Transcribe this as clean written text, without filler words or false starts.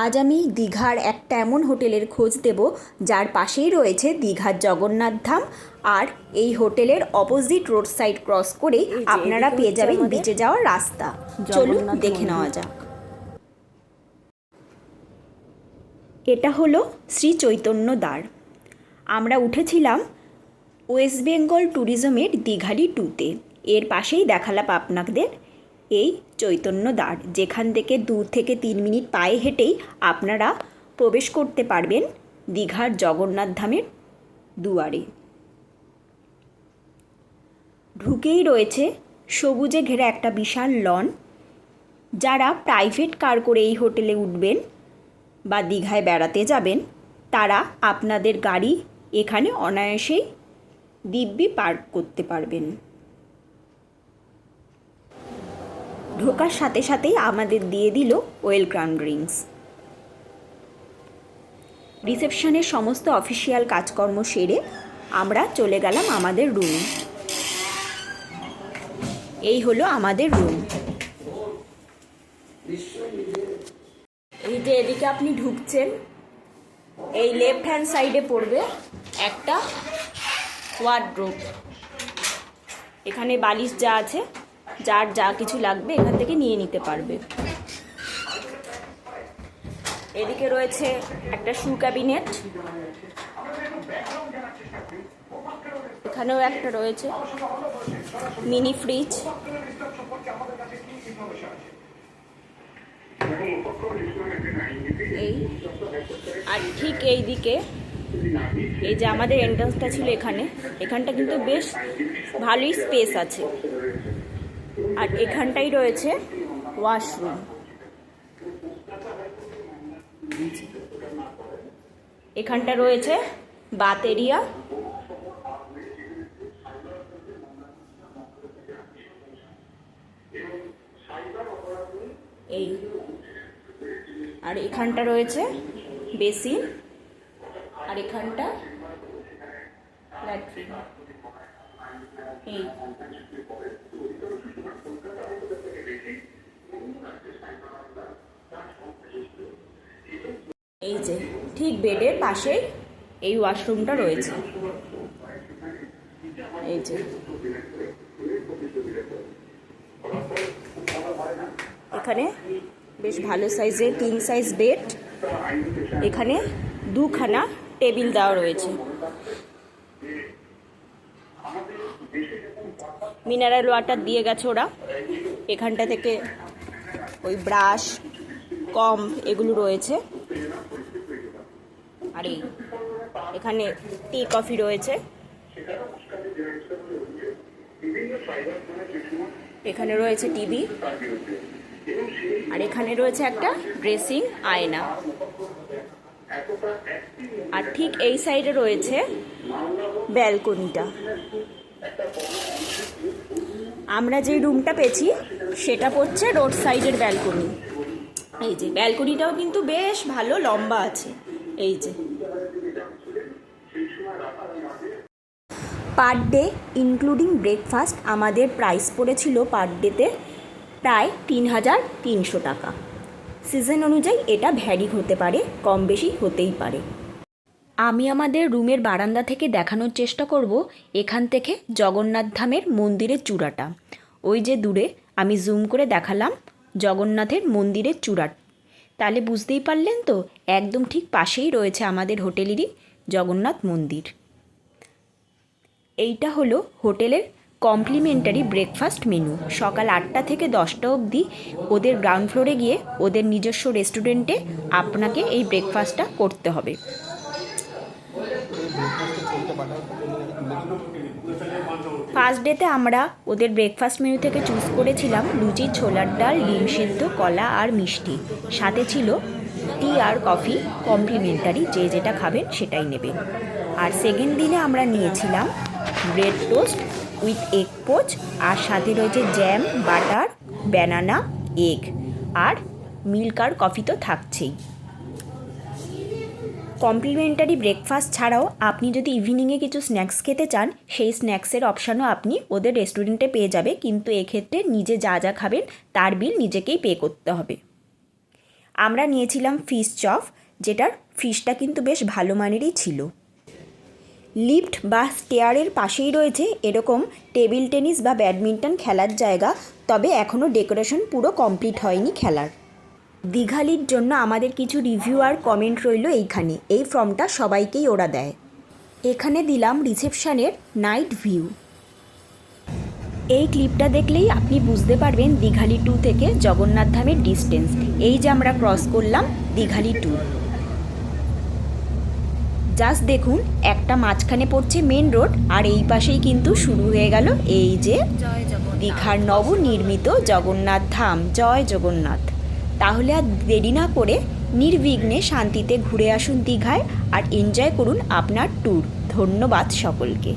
আজ আমি দীঘার একটা এমন হোটেলের খোঁজ দেব যার পাশেই রয়েছে দীঘার জগন্নাথ ধাম। আর এই হোটেলের অপোজিট রোড সাইড ক্রস করে আপনারা পেয়ে যাবেন বিচে যাওয়ার রাস্তা। চলুন দেখে নেওয়া যাক। এটা হলো শ্রী চৈতন্য দ্বার। আমরা উঠেছিলাম ওয়েস্ট বেঙ্গল ট্যুরিজমের দীঘালি 2-তে। এর পাশেই দেখালাম আপনাদের এই চৈতন্য দ্বার, যেখান থেকে 2 থেকে 3 মিনিট পায়ে হেঁটেই আপনারা প্রবেশ করতে পারবেন দীঘার জগন্নাথ ধামের দুয়ারে। ঢুকেই রয়েছে সবুজে ঘেরা একটা বিশাল লন। যারা প্রাইভেট কার করে এই হোটেলে উঠবেন বা দীঘায় বেড়াতে যাবেন, তারা আপনাদের গাড়ি এখানে অনায়াসেই দিব্যি পার্ক করতে পারবেন। ঢোকার সাথে সাথেই আমাদের দিয়ে দিল ওয়েলকাম ড্রিঙ্কস। রিসেপশনের সমস্ত অফিসিয়াল কাজকর্ম সেরে আমরা চলে গেলাম আমাদের রুমে। এই হলো আমাদের রুম। এই যে এদিকে আপনি ঢুকছেন, এই লেফট হ্যান্ড সাইডে পড়বে একটা ওয়ার্ডরোব। এখানে বালিশ যা আছে, যার যা কিছু লাগবে এখান থেকে নিয়ে নিতে পারবে। এদিকে রয়েছে একটা শু ক্যাবিনেট, এখানেও একটা রয়েছে মিনি ফ্রিজ। এই আর ঠিক এই দিকে এই যে আমাদের এন্ট্রান্সটা ছিল, এখানটা কিন্তু বেশ ভালোই স্পেস আছে। আর এখানটাই রয়েছে ওয়াশরুম। এখানটা রয়েছে বাথ এরিয়া। এই আর এখানটা রয়েছে বেসিন, আর এখানটা ল্যাট্রিন। এই যে ঠিক বেডের পাশে এই ওয়াশরুমটা রয়েছে। এই যে এখানে বেশ ভালো সাইজের কিং সাইজ বেড। এখানে 2খানা টেবিল দেওয়া রয়েছে। মিনারেল ওয়াটার দিয়ে গেছে ওরা। এখানটা থেকে ওই ব্রাশ এগুলো রয়েছে। আর এখানে টি কফি রয়েছে। এখানে রয়েছে টিভি, আর এখানে রয়েছে একটা ড্রেসিং আয়না। আর ঠিক এই সাইডে রয়েছে ব্যালকনিটা। আমরা যে রুমটা পেয়েছি সেটা পড়ছে রোড সাইডের ব্যালকনি। এই যে ব্যালকনিটাও কিন্তু বেশ ভালো লম্বা আছে। এই যে পার ডে ইনক্লুডিং ব্রেকফাস্ট আমাদের প্রাইস পড়েছিল পার ডেতে প্রায় 3,300 টাকা। সিজন অনুযায়ী এটা ভ্যারি হতে পারে, কম বেশি হতেই পারে। আমি আমাদের রুমের বারান্দা থেকে দেখানোর চেষ্টা করব এখান থেকে জগন্নাথ ধামের মন্দিরের চূড়াটা। ওই যে দূরে আমি জুম করে দেখালাম জগন্নাথের মন্দিরের চূড়া। তাহলে বুঝতেই পারলেন তো, একদম ঠিক পাশেই রয়েছে আমাদের হোটেলেরই জগন্নাথ মন্দির। এইটা হলো হোটেলের কমপ্লিমেন্টারি ব্রেকফাস্ট মেনু। সকাল 8টা থেকে 10টা অবধি ওদের গ্রাউন্ড ফ্লোরে গিয়ে ওদের নিজস্ব রেস্টুরেন্টে আপনাকে এই ব্রেকফাস্টটা করতে হবে। ফার্স্ট ডেতে আমরা ওদের ব্রেকফাস্ট মেনু থেকে চুজ করেছিলাম লুচি, ছোলার ডাল, ডিম সিদ্ধ, কলা আর মিষ্টি। সাথে ছিল টি আর কফি কমপ্লিমেন্টারি, যে যেটা খাবেন সেটাই নেবেন। আর সেকেন্ড দিনে আমরা নিয়েছিলাম bread toast with egg poach, আর সাথে রয়েছে জ্যাম, বাটার, ব্যানানা, এগ, আর মিল্ক আর কফি তো থাকছেই। কমপ্লিমেন্টারি ব্রেকফাস্ট ছাড়াও আপনি যদি ইভিনিংয়ে কিছু স্ন্যাক্স খেতে চান, সেই স্ন্যাক্সের অপশানও আপনি ওদের রেস্টুরেন্টে পেয়ে যাবে, কিন্তু এক্ষেত্রে নিজে যা যা খাবেন তার বিল নিজেকেই পে করতে হবে। আমরা নিয়েছিলাম ফিশ চপ, যেটার ফিশটা কিন্তু বেশ ভালো মানেরই ছিল। লিফট বা স্টেয়ারের পাশেই রয়েছে এরকম টেবিল টেনিস বা ব্যাডমিন্টন খেলার জায়গা, তবে এখনও ডেকোরেশন পুরো কমপ্লিট হয়নি খেলার। দীঘালির জন্য আমাদের কিছু রিভিউ আর কমেন্ট রইল এইখানে। এই ফর্মটা সবাইকেই ওরা দেয়। এখানে দিলাম রিসেপশনের নাইট ভিউ। এই ক্লিপটা দেখলেই আপনি বুঝতে পারবেন দীঘালি 2 থেকে জগন্নাথ ধামের ডিস্টেন্স। এই যে আমরা ক্রস করলাম দীঘালি 2। জাস্ট দেখুন, একটা মাঝখানে পড়ছে মেন রোড, আর এই পাশেই কিন্তু শুরু হয়ে গেল এই যে দীঘার নবনির্মিত জগন্নাথ ধাম। জয় জগন্নাথ। তাহলে আর দেরি না করে নির্বিঘ্নে শান্তিতে ঘুরে আসুন দীঘায় আর এনজয় করুন আপনার ট্যুর। ধন্যবাদ সকলকে।